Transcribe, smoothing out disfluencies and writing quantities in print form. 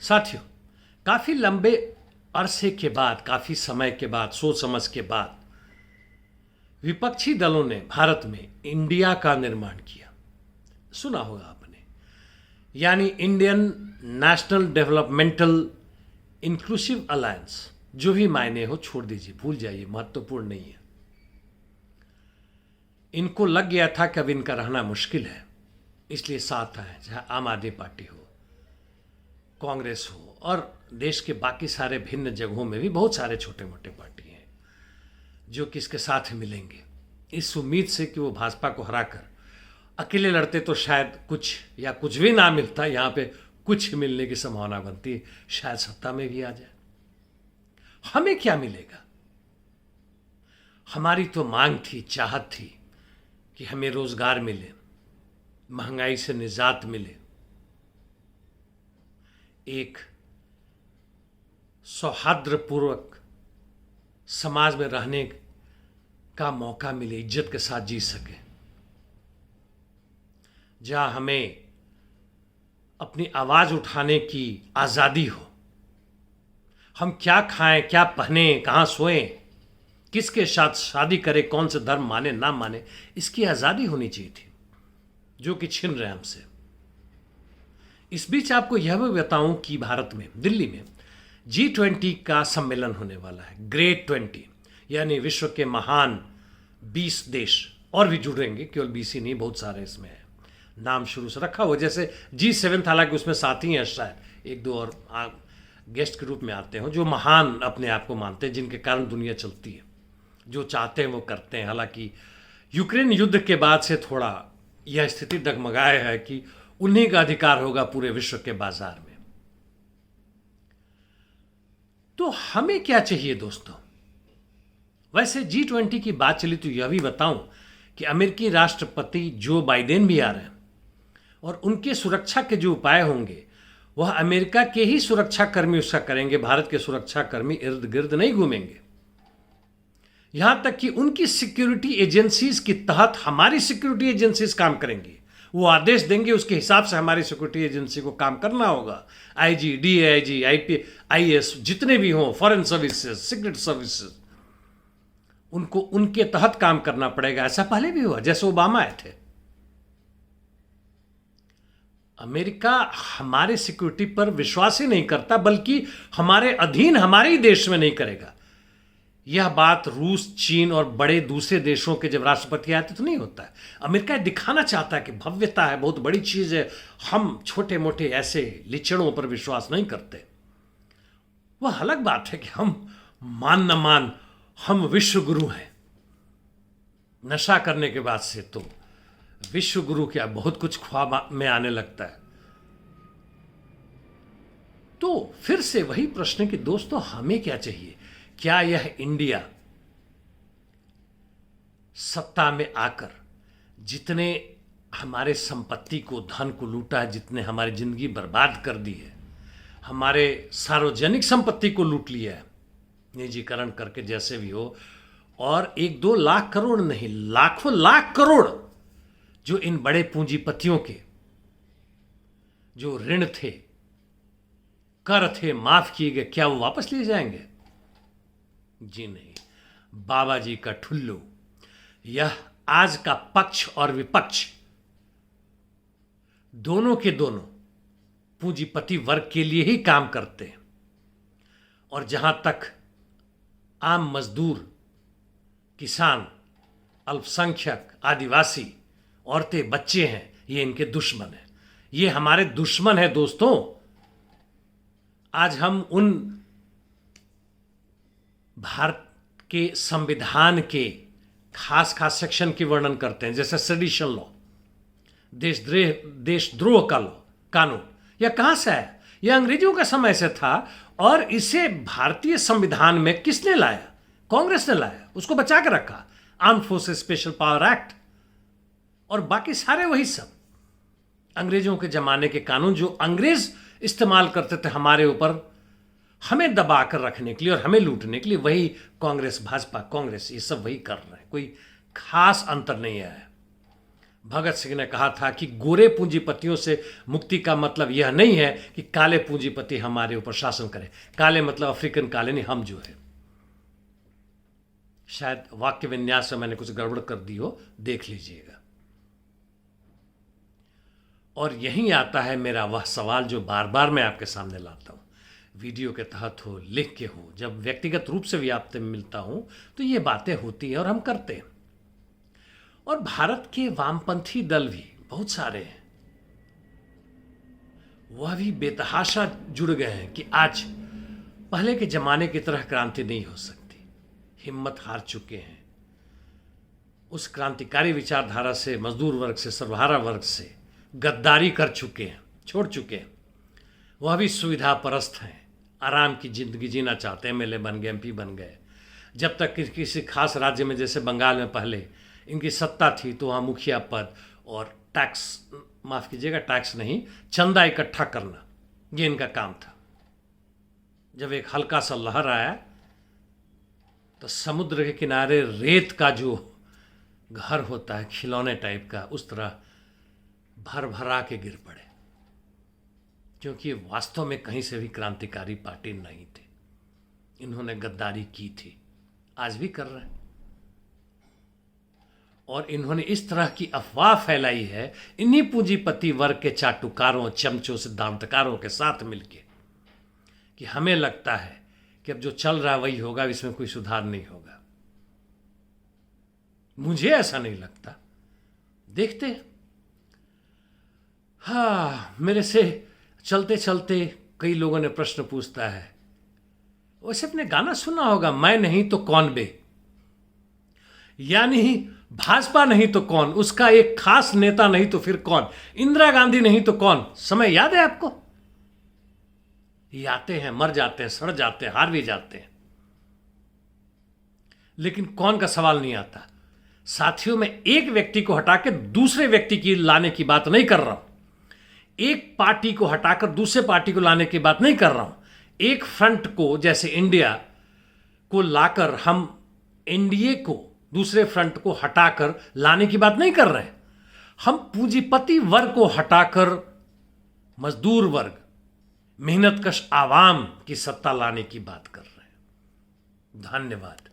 साथियों, काफ़ी लंबे अरसे के बाद, काफ़ी समय के बाद, सोच समझ के बाद विपक्षी दलों ने भारत में इंडिया का निर्माण किया। सुना होगा आपने, यानी Indian national developmental inclusive alliance. जो भी मायने हो छोड़ दीजिए, भूल जाइए, महत्वपूर्ण नहीं है। इनको लग गया था कि अब इनका रहना मुश्किल है, इसलिए साथ आए, चाहे आम आदमी पार्टी हो, कांग्रेस हो, और देश के बाकी सारे भिन्न जगहों में भी बहुत सारे छोटे मोटे पार्टी हैं जो किसके साथ मिलेंगे, इस उम्मीद से कि वो भाजपा को हराकर अकेले लड़ते तो शायद कुछ या कुछ भी ना मिलता। यहाँ पे कुछ मिलने की संभावना बनती, शायद सत्ता में भी आ जाए। हमें क्या मिलेगा? हमारी तो मांग थी, चाहत थी कि हमें रोजगार मिले, महंगाई से निजात मिले, एक सौहार्दपूर्वक समाज में रहने का मौका मिले, इज्जत के साथ जी सके, जहां हमें अपनी आवाज उठाने की आजादी हो। हम क्या खाएं, क्या पहने, कहां सोएं, किसके साथ शादी करें, कौन से धर्म माने ना माने, इसकी आजादी होनी चाहिए थी, जो कि छिन रहे हमसे। इस बीच आपको यह भी बताऊं कि भारत में, दिल्ली में G20 का सम्मेलन होने वाला है, ग्रेट 20, यानी विश्व के महान 20 देश, और भी जुड़ेंगे, केवल 20 ही नहीं, बहुत सारे इसमें है, नाम शुरू से रखा हुआ। जैसे G7, हालांकि उसमें साथी हैं, शायद एक दो और गेस्ट के रूप में आते हो, जो महान अपने आप को मानते हैं, जिनके कारण दुनिया चलती है, जो चाहते हैं वो करते हैं। हालांकि यूक्रेन युद्ध के बाद से थोड़ा यह स्थिति डगमगाए है कि उन्हीं का अधिकार होगा पूरे विश्व के बाजार में। तो हमें क्या चाहिए दोस्तों? वैसे G20 की बात चली तो यह भी बताऊं कि अमेरिकी राष्ट्रपति जो बाइडेन भी आ रहे हैं, और उनके सुरक्षा के जो उपाय होंगे वह अमेरिका के ही सुरक्षा कर्मी उसका करेंगे। भारत के सुरक्षा कर्मी इर्द गिर्द नहीं घूमेंगे। यहां तक कि उनकी सिक्योरिटी एजेंसीज के तहत हमारी सिक्योरिटी एजेंसीज काम करेंगी। वो आदेश देंगे, उसके हिसाब से हमारी सिक्योरिटी एजेंसी को काम करना होगा। आईजी, डीआईजी, आईएस जितने भी हों, फॉरेन सर्विसेज, सीक्रेट सर्विसेज, उनको उनके तहत काम करना पड़ेगा। ऐसा पहले भी हुआ, जैसे ओबामा आए थे। अमेरिका हमारे सिक्योरिटी पर विश्वास ही नहीं करता, बल्कि हमारे अधीन हमारे ही देश में नहीं करेगा। यह बात रूस, चीन और बड़े दूसरे देशों के जब राष्ट्रपति आते तो नहीं होता है। अमेरिका दिखाना चाहता है कि भव्यता है, बहुत बड़ी चीज है, हम छोटे मोटे ऐसे लिचड़ों पर विश्वास नहीं करते। वह अलग बात है कि हम मान न मान, हम विश्व गुरु हैं। नशा करने के बाद से तो विश्व गुरु क्या, बहुत कुछ ख्वाब में आने लगता है। तो फिर से वही प्रश्न कि दोस्तों हमें क्या चाहिए? क्या यह इंडिया सत्ता में आकर जितने हमारे संपत्ति को, धन को लूटा है, जितने हमारी जिंदगी बर्बाद कर दी है, हमारे सार्वजनिक संपत्ति को लूट लिया है निजीकरण करके, जैसे भी हो, और 1-2 लाख करोड़ नहीं, लाखों लाख करोड़ जो इन बड़े पूंजीपतियों के जो ऋण थे, कर थे, माफ किए गए, क्या वो वापस लिए जाएंगे? जी नहीं। बाबा जी का ठुल्लू, यह आज का पक्ष और विपक्ष दोनों के दोनों पूंजीपति वर्ग के लिए ही काम करते हैं। और जहां तक आम मजदूर, किसान, अल्पसंख्यक, आदिवासी, औरतें, बच्चे हैं, ये इनके दुश्मन हैं। ये हमारे दुश्मन है दोस्तों। आज हम उन भारत के संविधान के खास खास सेक्शन की वर्णन करते हैं, जैसे सेडिशन लॉ, देशद्रोह का लॉ, कानून। यह कहां से आया? यह अंग्रेजों के समय से था, और इसे भारतीय संविधान में किसने लाया? कांग्रेस ने लाया, उसको बचा के रखा। Arm forces special power act और बाकी सारे वही सब अंग्रेजों के जमाने के कानून, जो अंग्रेज इस्तेमाल करते थे हमारे ऊपर, हमें दबा कर रखने के लिए और हमें लूटने के लिए। वही कांग्रेस, भाजपा, कांग्रेस, ये सब वही कर रहे हैं। कोई खास अंतर नहीं आया है। भगत सिंह ने कहा था कि गोरे पूंजीपतियों से मुक्ति का मतलब यह नहीं है कि काले पूंजीपति हमारे ऊपर शासन करें। काले मतलब अफ्रीकन काले नहीं, हम जो है। शायद वाक्य विन्यास में मैंने कुछ गड़बड़ कर दी हो, देख लीजिएगा। और यहीं आता है मेरा वह सवाल जो बार बार मैं आपके सामने लाता हूं, वीडियो के तहत हो, लिख के हो, जब व्यक्तिगत रूप से भी आपसे मिलता हूं तो ये बातें होती हैं और हम करते हैं। और भारत के वामपंथी दल भी बहुत सारे हैं, वह भी बेतहाशा जुड़ गए हैं कि आज पहले के जमाने की तरह क्रांति नहीं हो सकती। हिम्मत हार चुके हैं। उस क्रांतिकारी विचारधारा से, मजदूर वर्ग से, सर्वहारा वर्ग से गद्दारी कर चुके हैं, छोड़ चुके हैं। वह भी सुविधा परस्त हैं, आराम की जिंदगी जीना चाहते हैं। एमएलए बन गए, एमपी बन गए। जब तक किसी खास राज्य में, जैसे बंगाल में पहले इनकी सत्ता थी, तो वहाँ मुखिया पद और टैक्स, माफ़ कीजिएगा, टैक्स नहीं, चंदा इकट्ठा करना, ये इनका काम था। जब एक हल्का सा लहर आया तो समुद्र के किनारे रेत का जो घर होता है, खिलौने टाइप का, उस तरह भर भरा के गिर पड़े, क्योंकि वास्तव में कहीं से भी क्रांतिकारी पार्टी नहीं थी। इन्होंने गद्दारी की थी, आज भी कर रहे हैं। और इन्होंने इस तरह की अफवाह फैलाई है इन्हीं पूंजीपति वर्ग के चाटुकारों, चमचों, सिद्धांतकारों के साथ मिलके, कि हमें लगता है कि अब जो चल रहा है वही होगा, इसमें कोई सुधार नहीं होगा। मुझे ऐसा नहीं लगता। देखते हैं। हाँ, मेरे से चलते चलते कई लोगों ने प्रश्न पूछता है, वैसे अपने गाना सुना होगा, मैं नहीं तो कौन बे, यानी भाजपा नहीं तो कौन, उसका एक खास नेता नहीं तो फिर कौन, इंदिरा गांधी नहीं तो कौन। समय याद है आपको? ये आते हैं, मर जाते हैं, सड़ जाते हैं, हार भी जाते हैं, लेकिन कौन का सवाल नहीं आता। साथियों, मैं एक व्यक्ति को हटा के दूसरे व्यक्ति की लाने की बात नहीं कर रहा हूं। एक पार्टी को हटाकर दूसरे पार्टी को लाने की बात नहीं कर रहा हूं। एक फ्रंट को, जैसे इंडिया को लाकर हम एनडीए को दूसरे फ्रंट को हटाकर लाने की बात नहीं कर रहे हैं। हम पूंजीपति वर्ग को हटाकर मजदूर वर्ग, मेहनतकश आवाम की सत्ता लाने की बात कर रहे हैं। धन्यवाद।